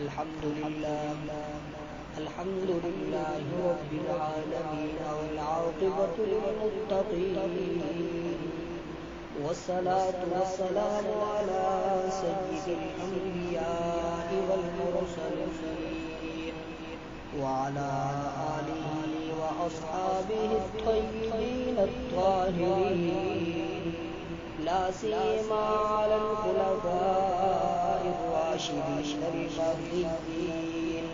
الحمد لله رب العالمين والعاقبة للمتقين والصلاة والسلام على سيد الأنبياء والمرسلين وعلى آله وأصحابه الطيبين الطاهرين لا سيما على الخلفاء الراشدين المهديين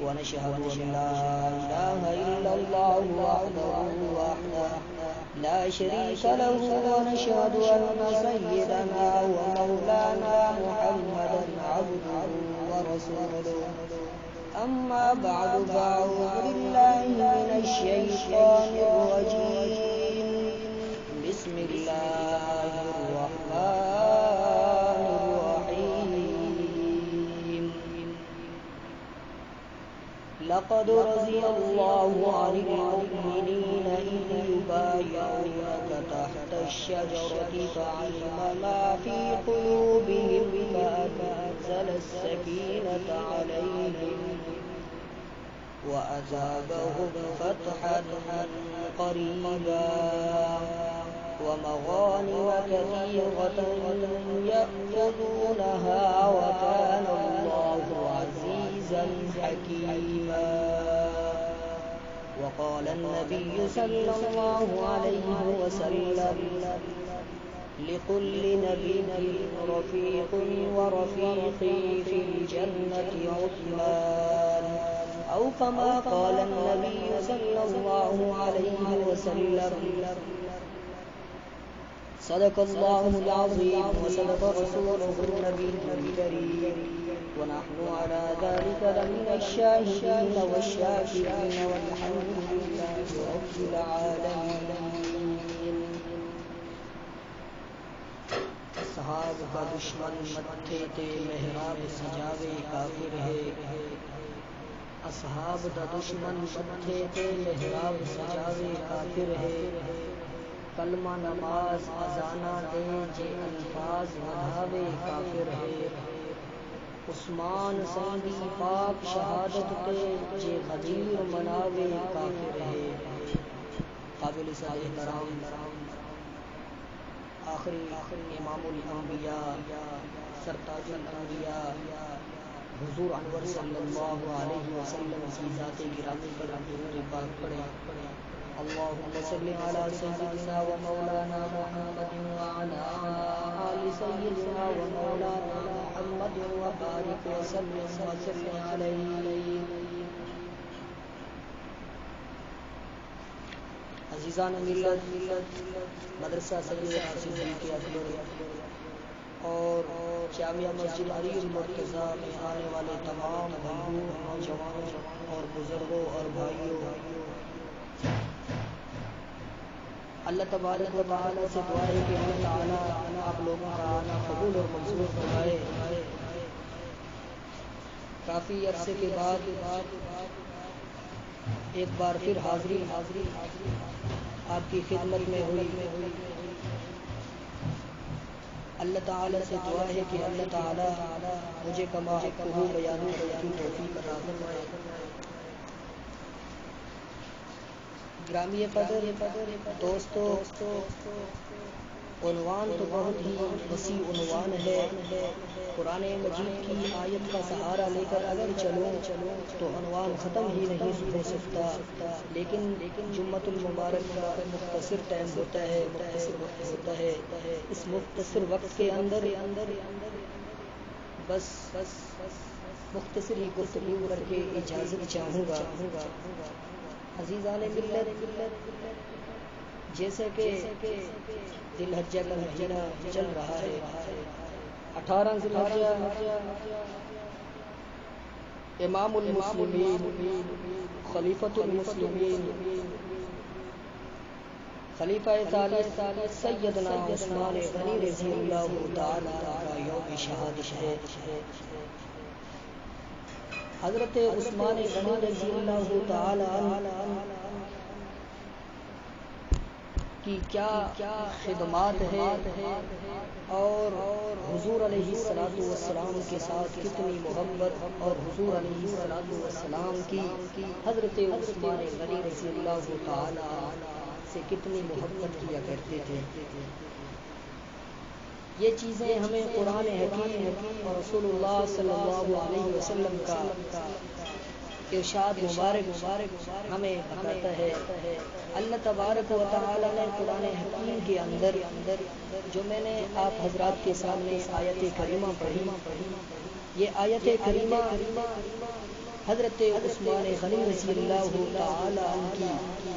ونشهد أن لا إله إلا الله وحده لا شريك له ونشهد أن سيدنا ومولانا محمدا عبده ورسوله أما بعد فأعوذ بالله من الشيطان الرجيم بسم الله الرحمن الرحيم لقد رضي الله عن المؤمنين إذ يبايعونك تحت الشجرة فعلم ما في قلوبهم فأنزل السكينة عليهم وأثابهم فتحا قريبا ومغانم كثيرة يأخذونها وكان الله عزيزا حكيما وقال النبي صلى الله عليه وسلم لكل نبي رفيق ورفيقي في الجنة عثمان أو كما قال النبي صلى الله عليه وسلم صدق الله العظيم وصدق رسوله النبي الكريم ونحن على ذلك لمن الشاهدين والشاكرين والحمد لله رب العالمين اصحاب کا دشمن متھے تے محراب سجاوے کافر ہے اصحاب دا دشمن متھے تے محراب سجاوے کافر ہے کلمہ نماز اذانہ دے جے الفاظ ودھاوے کافر ہے عثمان سیدی پاک شہادت تے جے غدیر مناوے کافر ہے قابل احترام آخری امام الانبیاء سرتاج الانبیاء حضور انور صلی اللہ علیہ وسلم کی ذات گرامی پر درود پاک پڑھیں اللهم صل على سيدنا ومولانا محمد وعلى آل سيدنا ومولانا محمد وبارك وسلم عليه عزیزان ملت مدرسہ سید عاصم کے اکبر اور جامعہ مسجد علی المرتضیٰ میں آنے والے تمام بھائیوں نوجوانوں اور بزرگوں اور بھائیوں اللہ تبارک و تعالی سے دعا ہے کہ اللہ تعالی آپ لوگوں کا آنا قبول اور منظور فرمائے کافی عرصے کے بعد ایک بار پھر حاضری آپ کی خدمت میں ہوئی اللہ تعالی سے دعا ہے کہ اللہ تعالی مجھے کما حقہ بیان کرنے کی توفیق عطا فرمائے گرامی قدر دوستو عنوان تو بہت ہی وسیع عنوان ہے قرآن مجید کی آیت کا سہارا لے کر اگر چلو تو عنوان ختم ہی نہیں ہو سکتا لیکن جمعۃ المبارک کا مختصر ٹائم ہوتا ہے مختصر وقت ہوتا ہے اس مختصر وقت کے اندر بس مختصر ہی گفتگو کر کے اجازت چاہوں گا عزیزان ملت جیسے کہ ذی الحجہ کا مہینہ چل رہا ہے 18 ذی الحجہ امام المسلمین خلیفۃ المسلمین خلیفہ ثالث سیدنا عثمان غنی رضی اللہ تعالی عنہ یوم شہادت ہے حضرت عثمان غنی رضی اللہ تعالی عنہ کی کیا خدمات ہے اور حضور علیہ الصلوۃ والسلام کے ساتھ کتنی محبت اور حضور علیہ الصلوۃ والسلام کی حضرت عثمان غنی رضی اللہ تعالی سے کتنی محبت کیا کرتے تھے۔ یہ چیزیں ہمیں قرآن حکیم اور رسول اللہ صلی اللہ علیہ وسلم کا ارشاد مبارک ہمیں بتاتا ہے۔ اللہ تبارک و تعالی نے قرآن حکیم کے اندر جو میں نے آپ حضرات کے سامنے آیت کریمہ پڑھی، یہ آیت کریمہ حضرت عثمان غنی رضی اللہ تعالی عنہ کی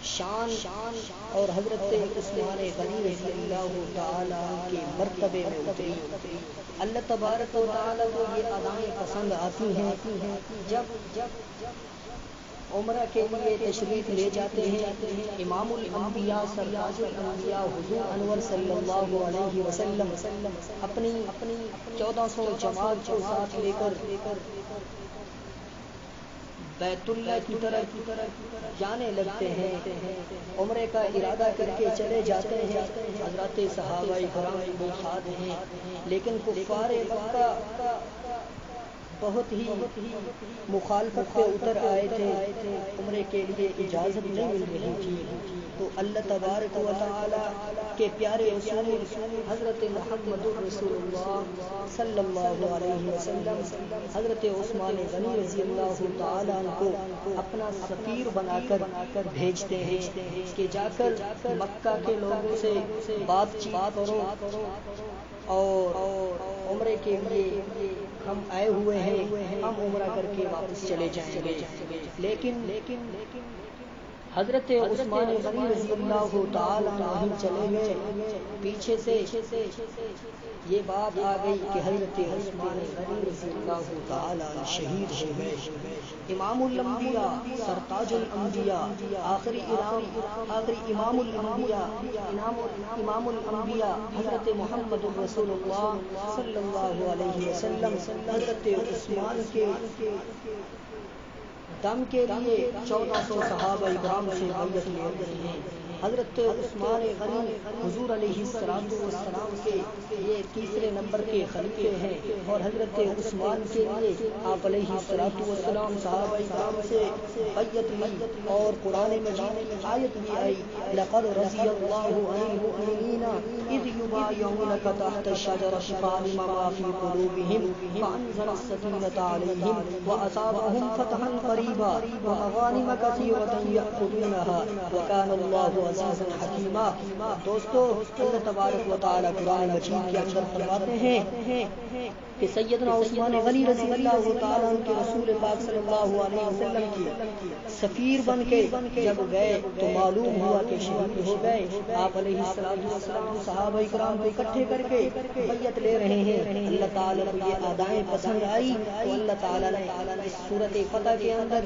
شان اور حضرت عثمان غنی رضی اللہ تعالی عنہ کے مرتبے میں اتری۔ اللہ تبارک و تعالی کو یہ ادائیں پسند آتی ہیں جب عمرہ کے لیے تشریف لے جاتے ہیں امام الانبیاء سرتاج الانبیاء حضور انور صلی اللہ علیہ وسلم اپنی 1400 جماعت کو ساتھ لے کر بیت اللہ کی طرف جانے لگتے ہیں، عمرے کا ارادہ کر کے چلے جاتے ہیں۔ حضرات صحابہ کرام بھی ساتھ ہیں، لیکن کفار مکہ بہت ہی مخالفت پہ اتر آئے تھے، عمرے کے لیے اجازت نہیں مل رہی تھی۔ تو اللہ تبارک و تعالی کے پیارے رسول حضرت محمد رسول اللہ صلی اللہ علیہ وسلم حضرت عثمان غنی رضی اللہ تعالی عنہ کو اپنا سفیر بنا کر بھیجتے ہیں کہ جا کر مکہ کے لوگوں سے بات چیت کرو اور عمرے کے لیے ہم آئے ہوئے ہیں، ہم عمرہ کر کے واپس چلے جائیں گے۔ لیکن حضرت عثمان غنی رضی اللہ تعالی عنہ چلے گئے، پیچھے سے یہ بات آ گئی کہ حضرت عثمان غنی رضی اللہ تعالی عنہ شہید ہو گئے۔ امام الانبیاء سرتاج الانبیاء آخری امام الانبیاء امام الانبیاء حضرت محمد رسول اللہ صلی اللہ علیہ وسلم حضرت عثمان کے دم کے لیے 1400 صحابہ کرام سے بیعت لے رہے ہیں۔ حضرت عثمان غنی حضور علیہ الصلوۃ والسلام کے یہ تیسرے نمبر کے خلیفے ہیں، اور حضرت عثمان کے لیے آپ علیہ الصلوۃ والسلام صحابہ کرام سے بیعت لی، اور قرآن مجید میں آیت بھی آئی لقد رضی اللہ عن المؤمنین اذ یبایعونک تحت الشجرۃ فعلم ما فی قلوبہم فانزل السکینۃ علیہم واصابہم فتحا قریبا ومغانم کثیرۃ یأخذونها وکان اللہ عزیز حکیمہ۔ دوستو، اللہ تبارک و تعالی قرآن مجید کے اندر فرماتے ہیں کہ سیدنا عثمان غنی رضی اللہ تعالی عنہ کے رسول پاک صلی اللہ علیہ وسلم کی سفیر بن کے جب گئے تو معلوم ہوا کہ شہید ہو گئے۔ آپ علیہ السلام صحابہ کرام کو اکٹھے کر کے بیعت لے رہے ہیں۔ اللہ تعالی کو یہ ادائیں پسند آئی تو اللہ تعالی نے اس سورۃ فتح کے اندر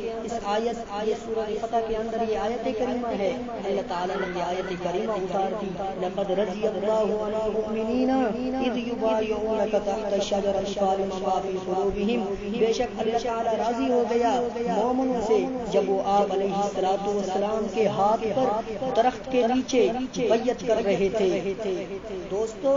سورۃ فتح کے اندر یہ آیت کریمہ ہے، اللہ تعالی نے یہ آیت کریمہ اتار دی لقد رضی اللہ عن المؤمنین اذ یبایعونک تحت الشجرۃ فعلم ما فی قلوبہم، بے شک اللہ تعالی راضی ہو گیا مومنوں سے جب وہ آپ علیہ الصلوۃ والسلام کے ہاتھ پر درخت کے نیچے بیعت کر رہے تھے۔ دوستو،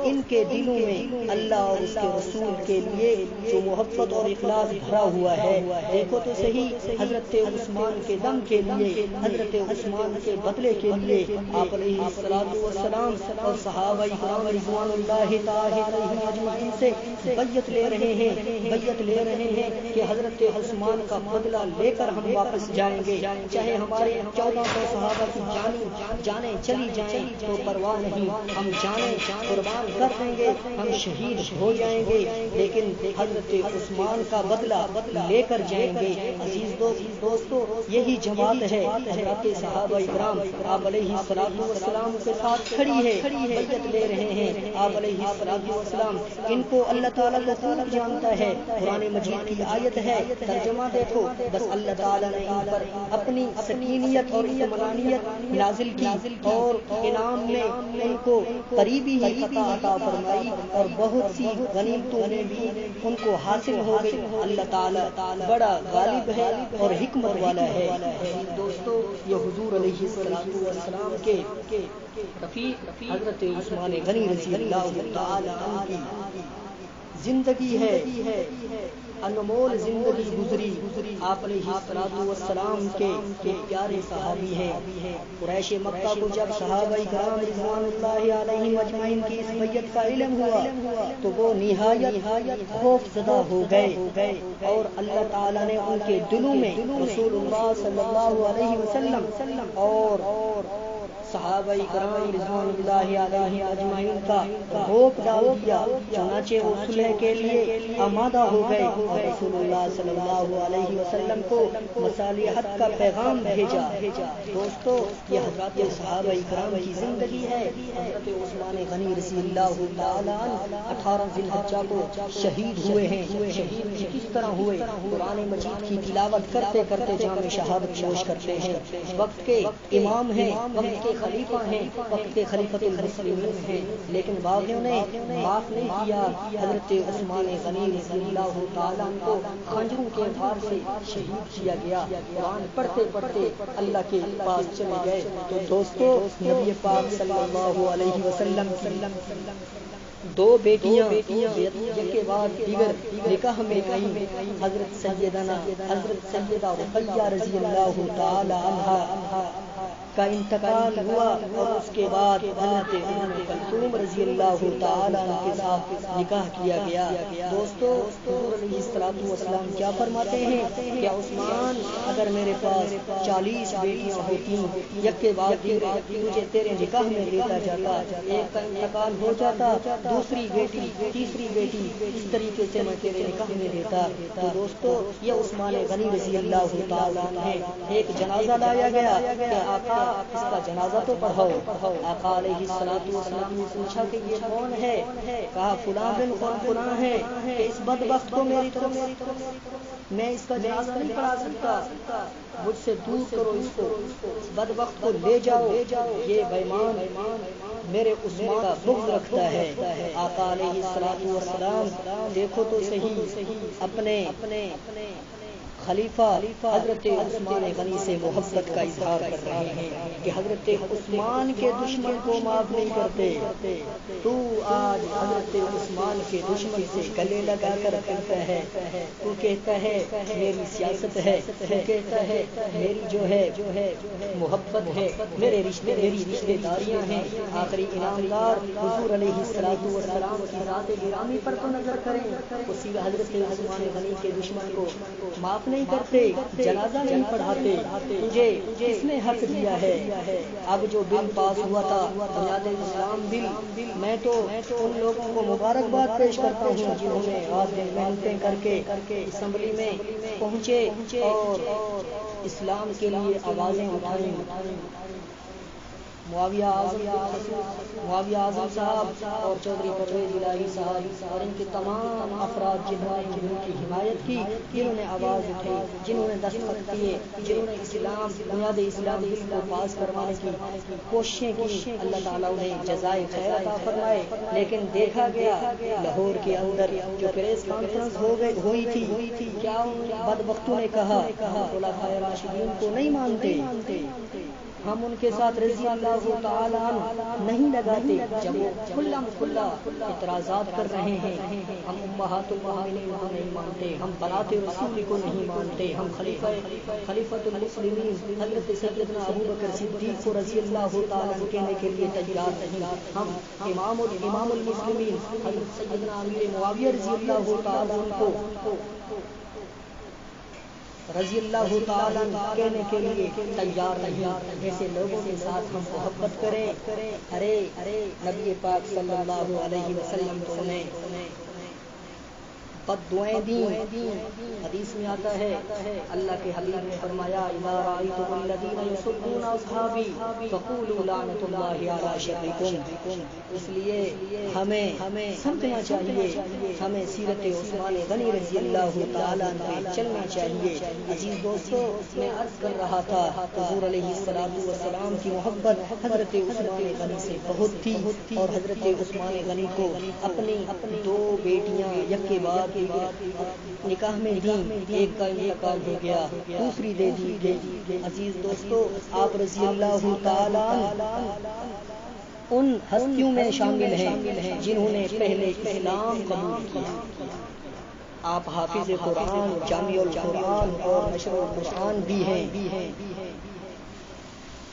ان کے دلوں میں اللہ اور اس کے رسول کے لیے جو محبت اور اخلاص بھرا ہوا ہے، دیکھو تو صحیح، حضرت عثمان کے دم کے لیے، حضرت عثمان کے بدلے کے لیے آپ علیہ الصلوۃ والسلام اور صحابہ کرام رضوان اللہ تعالی علیہم اجمعین سے بیعت لے رہے ہیں کہ حضرت عثمان کا بدلہ لے کر ہم واپس جائیں گے، چاہے ہمارے 1400 صحابہ کی جانیں چلی جائیں تو پرواہ نہیں، ہم جانیں قربان کر دیں گے، ہم شہید ہو جائیں گے، لیکن حضرت عثمان کا بدلہ لے کر جائیں گے۔ عزیز دوستو، یہی جماعت ہے حضرت صحابہ کرام آپ علیہ الصلوۃ والسلام کے ساتھ کھڑی ہے، بیعت لے رہے ہیں آپ علیہ الصلوۃ والسلام۔ ان کو اللہ تعالیٰ کو خوب جانتا ہے، قرآن مجید کی آیت ہے، ترجمہ دیکھو، بس اللہ تعالیٰ نے ان پر اپنی سکینیت اور اطمینانیت نازل کی اور انعام میں ان کو قریبی ہی فتح عطا فرمائی اور بہت سی غنیمتوں میں بھی ان کو حاصل ہو گئی۔ اللہ تعالیٰ بڑا غالب ہے اور حکمت والا ہے۔ دوستو، یہ حضور علیہ الصلوۃ والسلام کے رفیق حضرت عثمان غنی رضی اللہ تعالی عنہ کی زندگی ہے، انمول زندگی گزری۔ آپ علیہ الصلوۃ والسلام کے پیارے صحابی ہیں۔ قریش مکہ کو جب صحابہ کرام رضوان اللہ علیہم اجمعین کی اس بیعت کا علم ہوا تو وہ نہایت خوف زدہ ہو گئے اور اللہ تعالیٰ نے ان کے دلوں میں رسول اللہ صلی اللہ علیہ وسلم اور صحابہ کرام رضوان اللہ علیہ اجمعین کا روپ ڈال دیا، چنانچہ وہ صلح کے لیے آمادہ ہو گئے اور رسول اللہ صلی اللہ علیہ وسلم کو مصالحت کا پیغام بھیجا۔ دوستو، یہ حضرات صحابہ کرام کی زندگی ہے۔ حضرت عثمان غنی رضی اللہ تعالیٰ عنہ 18 ذی الحجہ کو شہید ہوئے ہیں۔ شہید کس طرح ہوئے؟ قرآن مجید کی تلاوت کرتے کرتے جام شہادت نوش کرتے ہیں۔ وقت کے امام ہیں، وقت کے خلیفہ ہیں، وقت کے خلیفۃ المسلمین ہیں، لیکن باغیوں نے معاف نہیں کیا۔ حضرت عثمان غنی رضی اللہ تعالیٰ کو خنجروں کے وار سے شہید کیا گیا۔ قرآن پڑھتے پڑھتے اللہ کے پاس چلے گئے۔ تو دوستو، نبی پاک صلی اللہ علیہ وسلم دو بیٹیاں ایک کے بعد دیگر نکاح میں آئیں۔ حضرت سیدہ رقیہ رضی اللہ تعالی عنہا کا انتقال ہوا اور اس کے بعد حضرت ام کلثوم رضی اللہ تعالی عنہ کے ساتھ نکاح کیا گیا۔ دوستو، حضور علیہ الصلوۃ والسلام کیا فرماتے ہیں کہ عثمان، اگر میرے پاس 40 بیٹیاں ہوتی یک کے بعد تجھے تیرے نکاح میں دیتا جاتا، ایک کا انتقال ہو جاتا، دوسری بیٹی، تیسری بیٹی، اس طریقے سے میں تیرے نکاح میں دیتا۔ تو دوستو، یہ عثمان غنی رضی اللہ تعالی عنہ ہے۔ ایک جنازہ لایا گیا کہ آقا اس کا جنازہ تو پڑھاؤ۔ آقا علیہ الصلوۃ والسلام نے پوچھا کہ یہ کون ہے؟ کہا فلاں بن فلاں ہے، کہ اس بدبخت کو میری طرف میں اس کا جنازہ نہیں پڑھا سکتا، مجھ سے دور کرو اس کو، اس بدبخت کو لے جاؤ، یہ بیمان میرے عثمان کا بغض رکھتا ہے۔ آقا علیہ الصلوۃ والسلام دیکھو تو صحیح اپنے خلیفہ حضرت عثمان غنی سے محبت کا اظہار کر رہے ہیں کہ حضرت عثمان کے دشمن کو معاف نہیں کرتے، تو آج حضرت عثمان کے دشمن سے گلے لگا کر کرتا ہے۔ تو کہتا ہے میری سیاست ہے، تو کہتا ہے میری جو ہے محبت ہے، میری رشتے داریاں ہیں۔ آخری انعامدار حضور علیہ الصلوۃ والسلام کی ذات گرامی پر تو نظر کریں، اسی حضرت عثمان غنی کے دشمن کو معاف نہیں کرتے، جنازہ نہیں پڑھاتے۔ تجھے کس نے حق دیا ہے؟ اب جو بل پاس ہوا تھا بنیاد اسلام بل، میں تو ان لوگوں کو مبارکباد پیش کرتا ہوں جنہوں نے رات دن محنتیں کر کے اسمبلی میں پہنچے اور اسلام کے لیے آوازیں اٹھائیں۔ معاویہ اعظم صاحب اور چودھری پرویز الہی صاحب اور ان کے تمام افراد جنہوں نے ان کی حمایت کی، جنہوں نے آواز اٹھائی، جنہوں نے دستخط کیے، جنہوں نے بنیاد اسلام بل کو پاس کروانے کی کوششیں کی، اللہ تعالیٰ انہیں جزائے خیر عطا فرمائے۔ لیکن دیکھا گیا لاہور کے اندر جو پریس کانفرنس ہوئی تھی، کیا ان بدبختوں نے کہا خلفائے راشدین کو نہیں مانتے، ہم ان کے ساتھ رضی اللہ تعالی عنہ نہیں لگاتے، جب وہ کھلا اعتراضات کر رہے ہیں، ہم امہات المؤمنین کو نہیں مانتے، ہم بنات رسول کو نہیں مانتے، ہم خلیفۃ المسلمین حضرت سیدنا ابوبکر صدیق کو رضی اللہ تعالی عنہ کہنے کے لیے تیار نہیں، ہم امام المسلمین حضرت سیدنا امیر معاویہ رضی اللہ تعالی عنہ کو رضی اللہ تعالیٰ کہنے کے لیے تیار نہیں۔ ایسے لوگوں کے ساتھ ہم محبت کریں۔ ارے نبی پاک صلی اللہ علیہ وسلم تو انہیں بددعائیں دیں. حدیث میں آتا ہے اللہ کے حبیب نے فرمایا اذا رأیتم الذین یسبون اصحابی فقولوا لعنۃ اللہ علی شرکم. اس لیے ہمیں سمجھنا چاہیے, ہمیں سیرت عثمان غنی رضی اللہ تعالیٰ پہ چلنا چاہیے. عزیز دوستو, میں عرض کر رہا تھا حضور علیہ الصلوۃ والسلام کی محبت حضرت عثمان غنی سے بہت تھی, اور حضرت عثمان غنی کو اپنی 2 بیٹیاں یک کے بعد نکاح میں دیں. ایک کا انتقال ہو گیا, دوسری دے دی گئی. عزیز دوستو, آپ رضی اللہ تعالیٰ ان ہستیوں میں شامل ہیں جنہوں نے پہلے اسلام قبول کیا. آپ حافظ قرآن, جامع القرآن اور نشر القرآن بھی ہیں.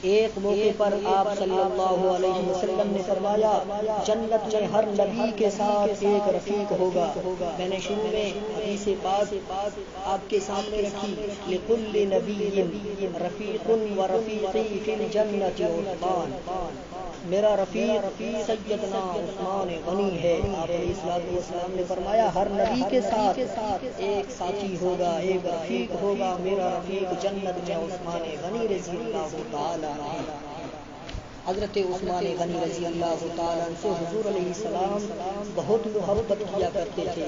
ایک موقع پر آپ صلی اللہ علیہ وسلم نے فرمایا جنت میں ہر نبی کے ساتھ ایک رفیق ہوگا. میں نے شروع میں حدیث پاک آپ کے سامنے رکھی, لکل نبی رفیق و رفیقی فی الجنت عثمان. میرا رفیق سیدنا عثمان غنی ہے. آپ علیہ الصلوۃ والسلام نے فرمایا ہر نبی کے ساتھ ایک ساتھی ہوگا, ایک رفیق ہوگا. میرا رفیق جنت میں عثمان غنی رضی اللہ تعالیٰ. حضرت عثمان غنی رضی اللہ تعالیٰ سے حضور علیہ السلام بہت محبت کیا کرتے تھے.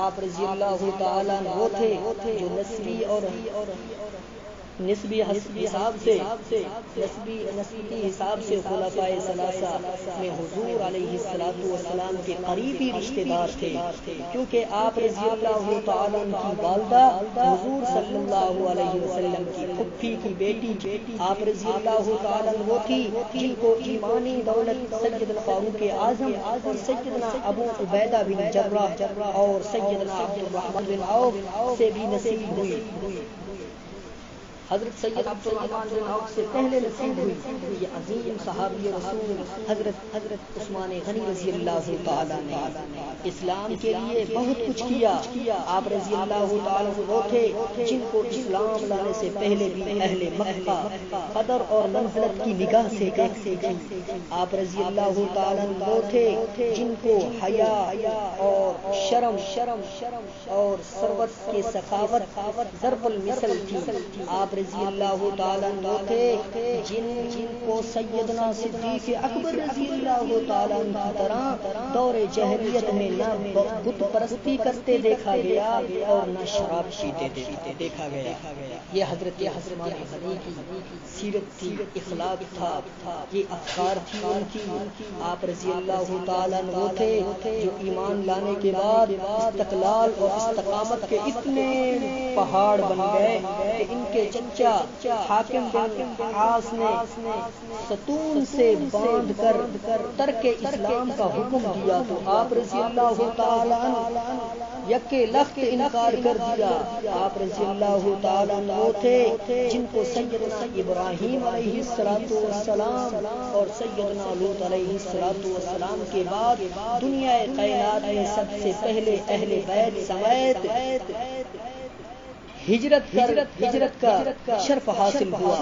آپ رضی اللہ تعالیٰ وہ تھے جو نسبی اور نسبی حساب سے نسبی حساب سے خلفائے ثلاثہ میں حضور علیہ الصلوۃ والسلام کے قریبی رشتہ دار تھے, کیونکہ آپ رضی اللہ تعالیٰ کی والدہ حضور صلی اللہ علیہ وسلم کی پھپھی کی بیٹی آپ رضی اللہ تعالیٰ وہ تھی جن کو ایمانی دولت سیدنا فاروق اعظم اور سیدنا ابو عبیدہ بن جراح اور سیدنا عبد الرحمن بن عوف سے بھی نصیب ہوئی. حضرت سید عبد الرحمن بن عوف سے پہلے نصیب ہوئی. یہ عظیم صحابی رسول حضرت عثمان غنی رضی اللہ تعالیٰ نے اسلام کے لیے بہت کچھ کیا. آپ رضی اللہ تعالیٰ وہ تھے جن کو اسلام لانے سے پہلے بھی اہل مکہ قدر اور منزلت کی نگاہ سے دیکھتے تھے. آپ رضی اللہ تعالیٰ وہ تھے جن کو حیا اور شرم اور ثروت کے سخاوت ضرب المثل تھی. آپ رضی اللہ تعالیٰ عنہ تھے جن کو سیدنا صدیق اکبر رضی اللہ تعالیٰ عنہ کی طرح دور جاہلیت میں نہ بت پرستی کرتے دیکھا گیا اور نہ شراب پیتے دیکھا گیا. یہ حضرت عثمان غنی کی سیرت تھی, اخلاق تھا, یہ افکار تھی ان کی. آپ رضی اللہ تعالیٰ عنہ تھے جو ایمان لانے کے بعد استقلال اور استقامت کے اتنے پہاڑ بن گئے کہ ان کے چچا حاکم بن عاص نے ستون سے باندھ کر ترک اسلام کا حکم دیا تو آپ رضی اللہ تعالیٰ یکے لخت انکار کر دیا. آپ رضی اللہ تعالیٰ وہ تھے جن کو سیدنا ابراہیم علیہ الصلوۃ والسلام اور سیدنا لوط علیہ الصلوۃ والسلام کے بعد دنیا کائنات میں سب سے پہلے اہل بیت سمیت ہجرت کا شرف حاصل ہوا.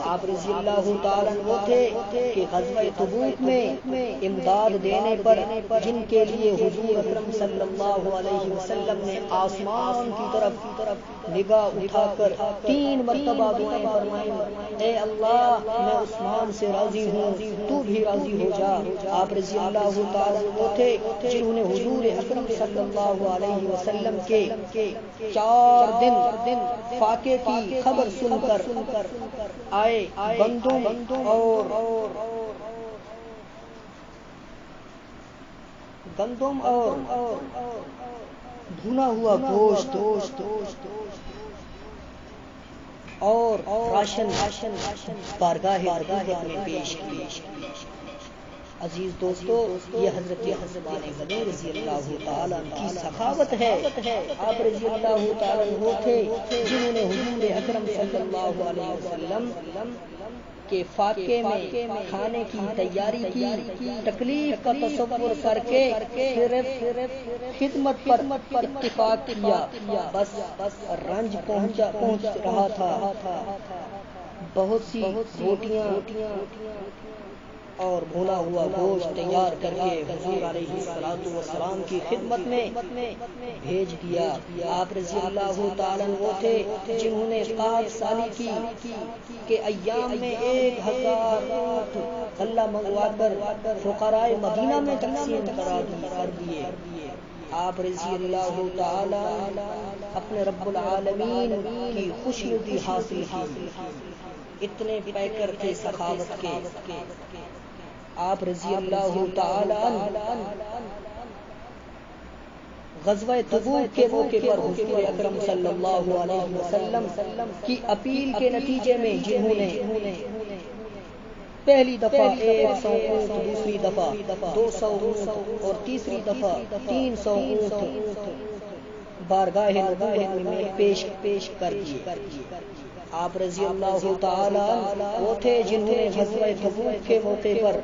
آپ رضی اللہ تعالیٰ وہ تھے کہ غزوہ تبوک میں امداد دینے پر جن کے لیے حضور اکرم صلی اللہ علیہ وسلم نے آسمان کی طرف نگاہ اٹھا کر 3 مرتبہ دعائیں فرمائیں, اے اللہ میں عثمان سے راضی ہوں, تو بھی راضی ہو جا. آپ رضی اللہ تعالیٰ وہ تھے جنہوں نے حضور اکرم صلی اللہ علیہ وسلم کے 4 دن فاقے کی خبر سن کر آئے. گندم اور بھنا ہوا گوشت اور راشن بارگاہ ربوبیت میں پیش کی. عزیز دوستو, یہ حضرت عثمان غنی رضی اللہ تعالیٰ کی سخاوت ہے. آپ رضی اللہ تعالیٰ وہ تھے جنہوں نے حضور اکرم صلی اللہ علیہ وسلم کے فاقے میں کھانے کی تیاری کی, تکلیف کا تصور کر کے صرف خدمت پر اتفاق کیا. بس رنج پہنچ رہا تھا. بہت سی روٹیاں اور بھونا ہوا گوشت تیار کر کے حضور علیہ الصلوۃ والسلام کی خدمت میں بھیج دیا۔ آپ رضی اللہ تعالیٰ وہ تھے جنہوں نے 5 سالی کی کہ ایام میں 1000 اونٹ غلہ منگوا کر فقراء مدینہ میں تقسیم کر دیے۔ آپ رضی اللہ تعالی اپنے رب العالمین کی خوشنودی حاصل کی، اتنے پیکر تھے سخاوت کے۔ آپ رضی اللہ تعالی غزوہ تبوک کے موقع پر حضور اکرم صلی اللہ علیہ وسلم کی اپیل کے نتیجے میں جنہوں نے پہلی دفعہ 100 اونٹ، دوسری دفعہ 200 اونٹ اور تیسری دفعہ 300 اونٹ بارگاہ نبوت میں پیش کر دیے۔ آپ رضی اللہ تعالی وہ تھے جنہوں نے غزوہ تبوک کے موقع پر